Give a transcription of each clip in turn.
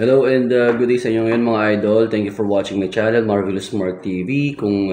Hello and good day sa inyo ngayon mga idol. Thank you for watching my channel, Marvelous Mark TV. Kung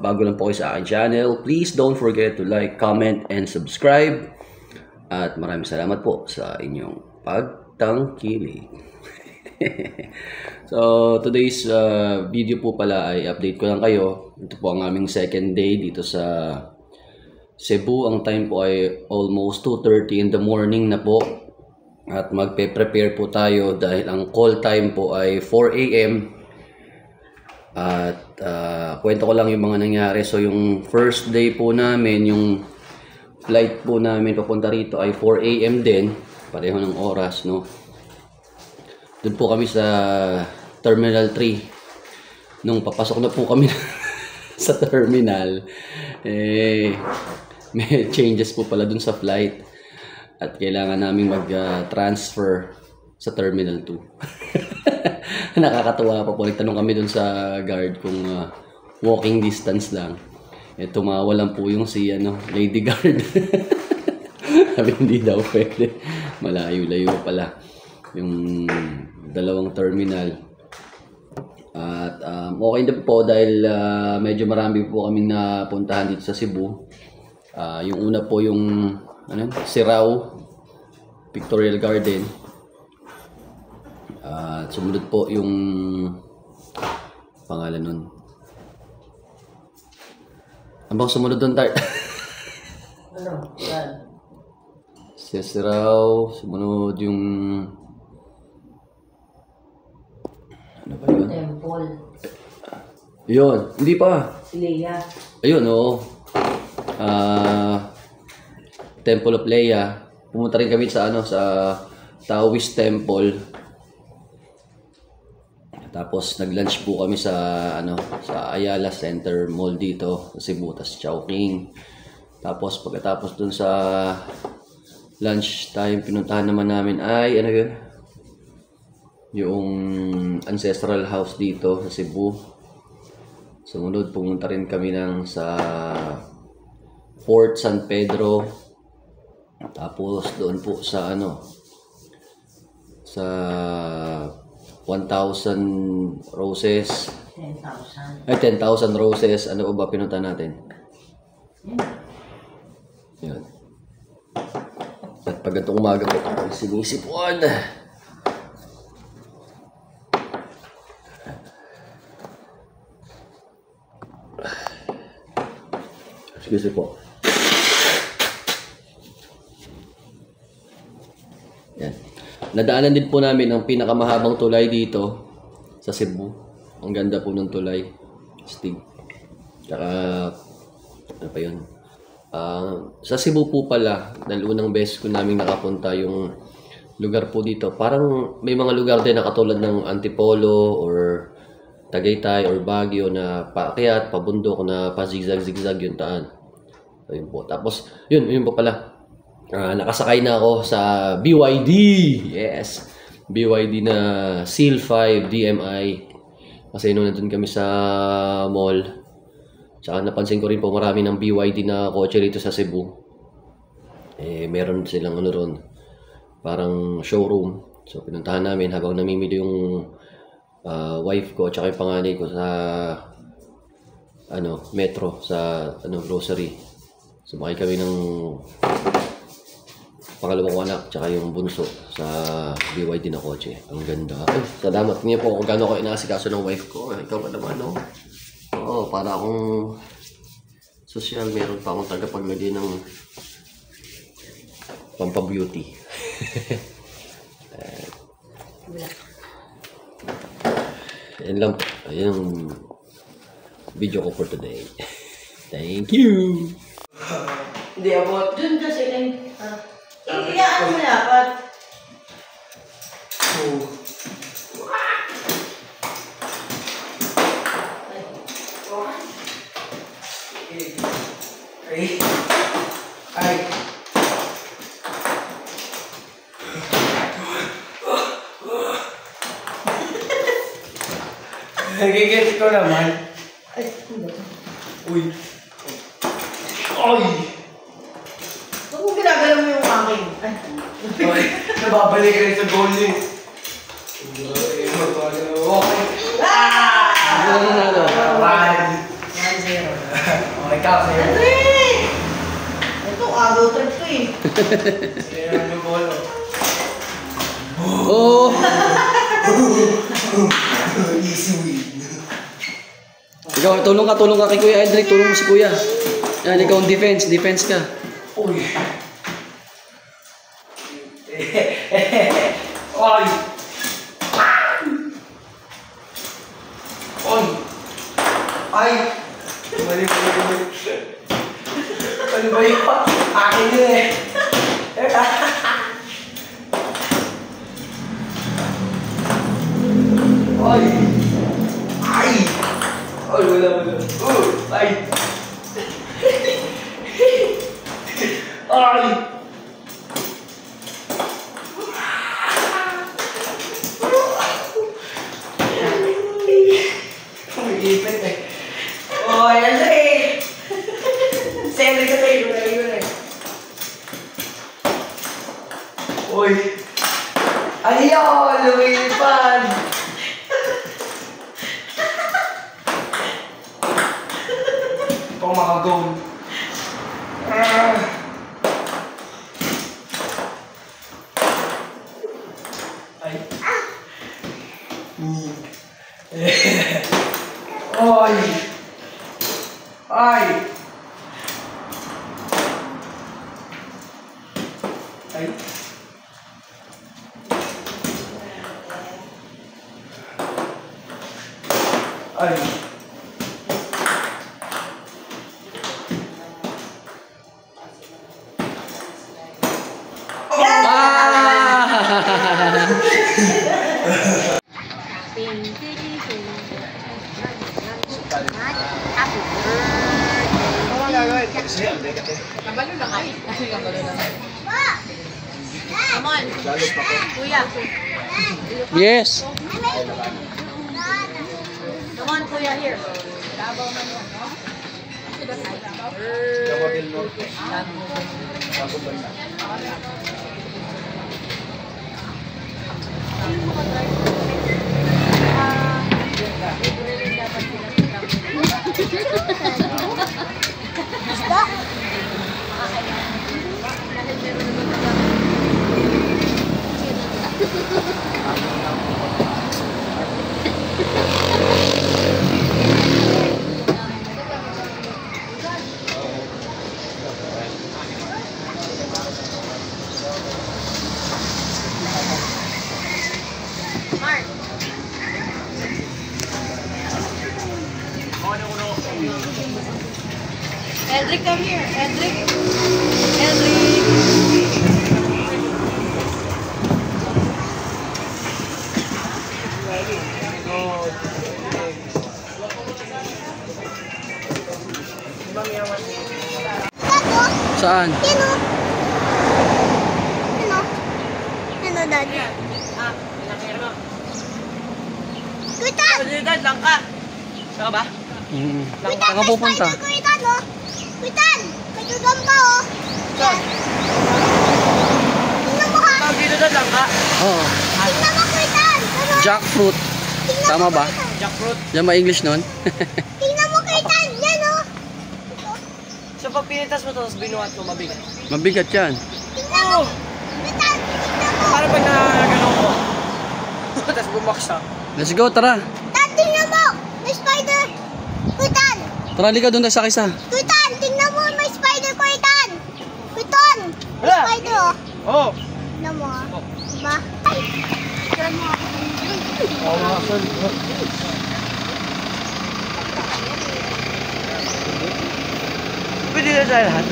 bago lang po kayo sa aking channel, please don't forget to like, comment, and subscribe. At maraming salamat po sa inyong pagtangkilik. So, today's video po pala ay update ko lang kayo. Ito po ang aming second day dito sa Cebu. Ang time po ay almost 2:30 in the morning na po. At magpe-prepare po tayo dahil ang call time po ay 4 AM. At kwento ko lang yung mga nangyari. So yung first day po namin, yung flight po namin papunta rito ay 4 AM din. Pareho ng oras, no? Doon po kami sa Terminal 3. Nung papasok na po kami sa terminal, may changes po pala dun sa flight. At kailangan namin mag-transfer sa Terminal 2. Nakakatuwa pa po. Nagtanong kami dun sa guard kung walking distance lang. Tumawa lang po yung si lady guard. Sabi hindi daw pwede. Malayo-layo pala yung dalawang terminal. At okay na po dahil medyo marami po kami napuntahan dito sa Cebu. Yung una po yung Sirao Pictorial Garden. Sumunod po yung pangalan nun. Ano bang sumunod doon, Tart? Ano? Yan. Sirao, sumunod yung ano ba yun? Temple. Yun, hindi pa. Leia. Ayun, oo. Temple of Leia. Pumunta rin kami sa sa Taoist Temple. Tapos nag-lunch po kami sa sa Ayala Center Mall dito sa Cebu, tas Chowking. Tapos pagkatapos dun sa lunch time, pinuntahan naman namin ay yun? Yung ancestral house dito sa Cebu. Sumunod pumunta rin kami sa Fort San Pedro. Tapos doon po sa sa 1,000 roses. 10,000. Ay 10,000 roses. Ano ba pinunta natin? Yan. At pag itong umaga po tayo sinisipuan. Excuse me po. Yan. Nadaanan din po namin ang pinakamahabang tulay dito sa Cebu. Ang ganda po ng tulay. Stig. Tsaka, ano pa yun? Sa Cebu po pala, dahil unang beses ko namin nakapunta yung lugar po dito. Parang may mga lugar din na katulad ng Antipolo or Tagaytay or Baguio na paakyat, pabundok na pa-zigzag-zigzag yung daan. Ayun po. Tapos, yun po pala. Nakasakay na ako sa BYD. Yes. BYD na Seal 5 DMI. Kasi nung nandun kami sa mall, tsaka napansin ko rin po marami ng BYD na kotse rito sa Cebu. Meron silang ron, parang showroom. So pinuntahan namin habang namimili yung wife ko tsaka yung panganay ko sa metro sa grocery. Sumakay kami ng pangalawang ko anak tsaka yung bunso sa BYD na kotse. Ang ganda. Ay, salamat niyo po kung gaano ko inaasikaso ng wife ko. Ikaw pa naman, no? Oo, para akong social. Meron pa akong tagapaglagay ng pampabeauty. Yan lang po. Ayan yung video ko for today. Thank you! Hindi abot. Dun kasi iyaan mo dapat. Ay. Nagigit ko naman. Ay, hindi. Uy. Ay! Huwag mo ginagalaw mo yung akin. Ay. Nababalik rin sa goal eh. Okay. Ano na nanalo? 1-0. Okay, ikaw, sa'yo. Hendrik! Ito, agaw trip to eh. Sa'yo yung bolo. Oh! Easy win. Ikaw, tulong ka kay Kuya Edric. Tulong mo si Kuya. Yan, ikaw ang defense ka. Uy. Oy. Oy. Ay. Mali. Ano ba yun? Akin yun eh. Ay. Ay. Ay, wala. Ay. Ay. Umigipit eh. Oh, Hendrik! Siyempre ka tayo, yun eh. Uy. Ayun, lumilipad. Ito makagawin. Ay. Ay. Ay. Ay. Ay. Kabalo lang ay. Kabalo lang. Come on. Kuya. Yes. Come on, kuya, here. Labaw man yan, no? Mark. Edric, come here. Edric. Saan? Ano, Daddy? Kuitan! Dad, lang ka. Saka ba? Kuitan, Saan ka pupunta? Kuitan, oh! Kuitan! May gagamba, oh! Yan! Tingnan mo, ha! Dito, Dad, lang ka. Oo. Tingnan mo, Kuitan! Ano? Jackfruit. Tingnan Tama mo, ba? Kuitan. Jackfruit. Yan ba English nun? Tingnan mo, Kuitan! Yan, oh! So, pag pinitas mo to, tapos binuhat mo, mabigat. Mabigat yan. Tingnan mo! Kuitan! Tingnan mo! Para pag nakagalaw ko. Tapos bumaksa. Let's go, tara. Dad, tingnan mo! May spider! Kuitan! Tara, halika doon tayo sa kisa. Kuitan! Tingnan mo! May spider, Kuitan! Kuitan! May Wala. spider, oh! Oo. Tingnan mo, ha? Diba? Ay! Tingnan mo, Pwede na tayo lahat.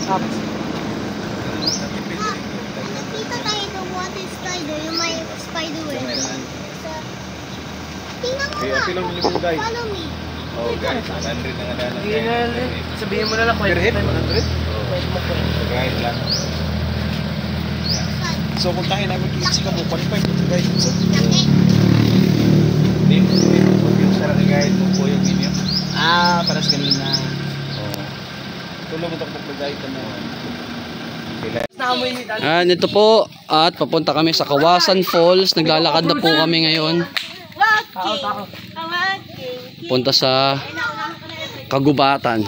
Tapos. Nakita tayo ng water spider, yung may spider web. Tingnan mo nga. Follow me. Oh guys, 100 na nga na. Hindi na rin. Sabihin mo na lang. Per head, 100? Pwede mo po. Guys lang. So kung tayo namin kitsi ka mo, 1.5 guys. So, Laki. hindi mo yung sarang guys mo po yung inyo. Ah, paras kanina. Oh. Tulong mo ito pag guys mo. Naamoy ni Dad. Ito po at papunta kami sa Kawasan Falls. Naglalakad na po kami ngayon. Punta sa Kagubatan.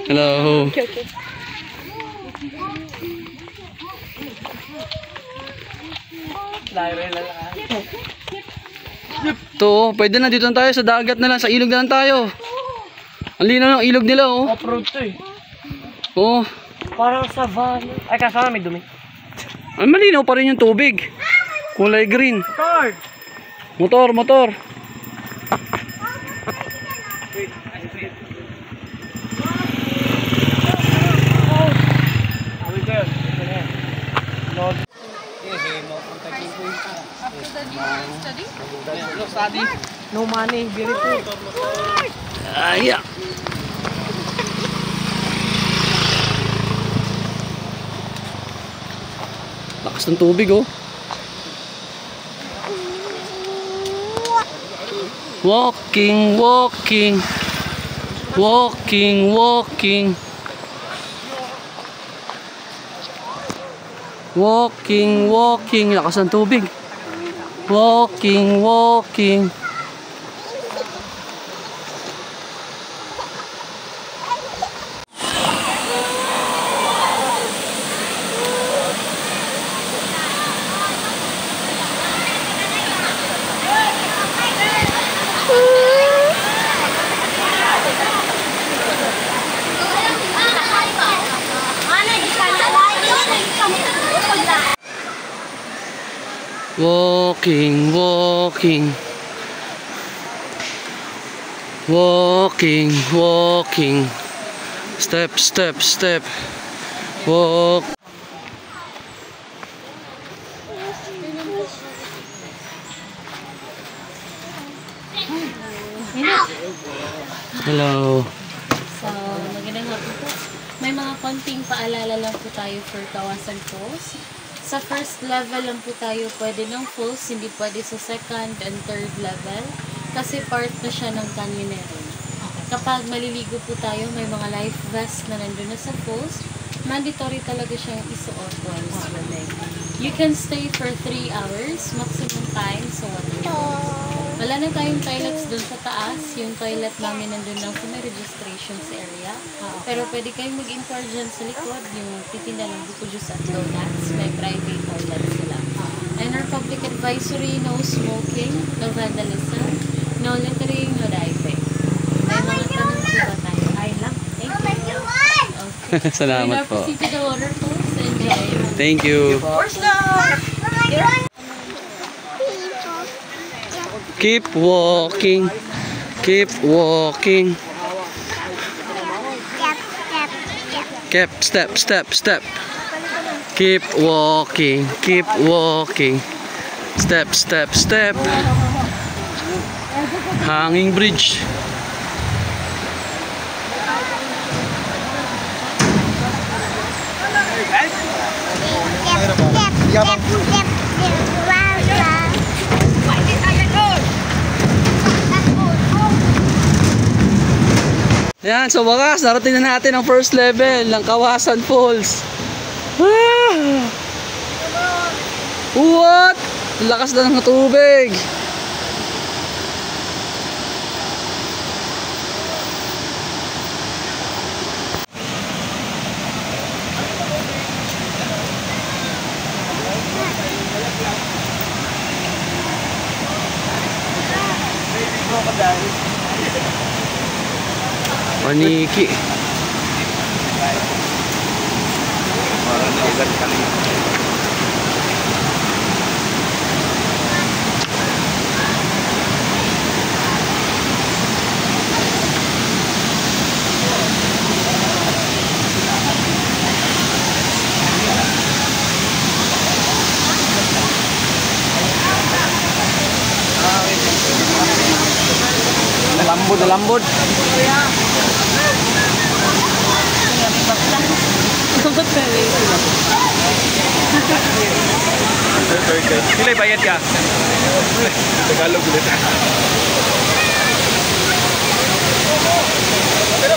Hello. Ito, pwede na dito na tayo sa dagat na lang, sa ilog na lang tayo. Ang linaw ng ilog nila, oh. Off-road to eh. Oh. Parang savanna. Ay, kasama may dumi. Ay, malinaw pa rin yung tubig. Kulay green. Car! Motor, motor. Awit ko yun. Ito na yan. Lord. No money, very poor. Ay, lakas ng tubig, oh. Walking, walking. Walking, walking. Walking, walking. Lakas ng tubig. Walking, walking. Walking, walking. Walking, walking. Step, step, step. Walk. Hello. So, magandang hapon po. May mga konting paalala lang po tayo for Kawasan Falls. Sa first level lang po tayo pwede ng falls, hindi pwede sa second and third level kasi part na siya ng canyoneering. Kapag maliligo po tayo, may mga life vest na nandun na sa falls, mandatory talaga siyang isuot while swimming. You can stay for 3 hours, maximum time sa water. Wala na tayong toilets dun sa taas. Yung toilet namin nandun lang sa may registrations area. Pero pwede kayong mag-inquire dyan sa likod. Yung titinda ng buko juice at donuts. May private toilet sila. And our public advisory, no smoking, no vandalism, no littering, no diving. May mga tanong po ba tayo? Ay lang. Thank you. Okay. Salamat po. Proceed to the waterfalls. Enjoy. Thank you. Keep walking. Keep walking. Keep step, step, step. Keep walking. Keep walking. Step, step, step. Hanging bridge. Yan, sa wakas, narating na natin ang first level ng Kawasan Falls. Ah! What? Lakas na ng tubig. Paniki. Lambot na lambot. Sila bayad ka. Tagalog ulit. Pero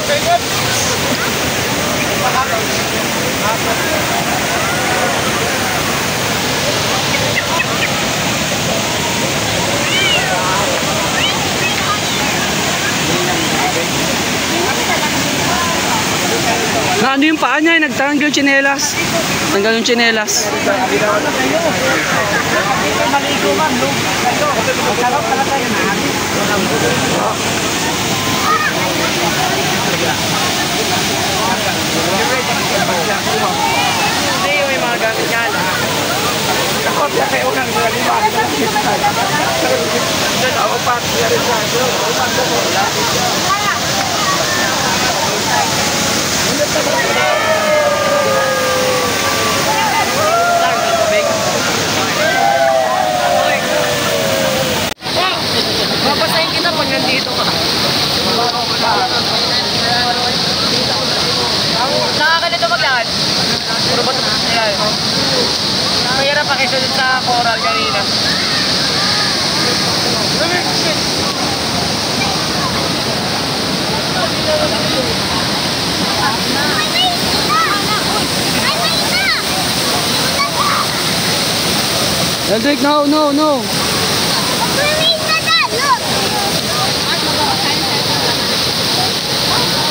Na ano yung paa niya, nagtanggal yung tsinelas. Tanggal yung tsinelas. Hindi yung may mga gamit niya na. Papasahin kita pag nandito ka. Nakakalito maglakad. Puro ba ito? Ayan. Mahirap pa kayo sa coral kanina. Eldrick, no, no, no.